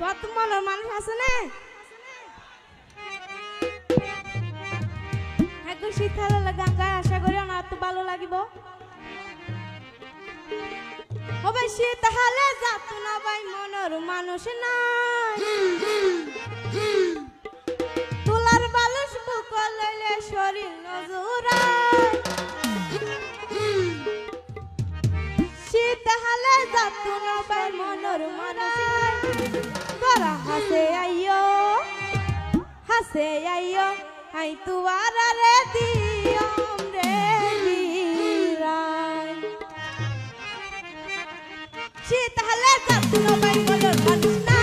যত মনের মানুষ আছে না একটু শীতকালে গান গায় আশা করি আমার তো ভালো লাগিব হবে শীতকালে যাত না ভাই মনের মানুষ নাই তুলার বালুস বুক লইলে শরীর নজুরায় শীতকালে যাত না ভাই মনের মানুষ নাই গরা হাসে আইয়ো আই তুয়ার রে দিয়ম রে দিরাই শীতকালে যাত না ভাই মনের মানুষ নাই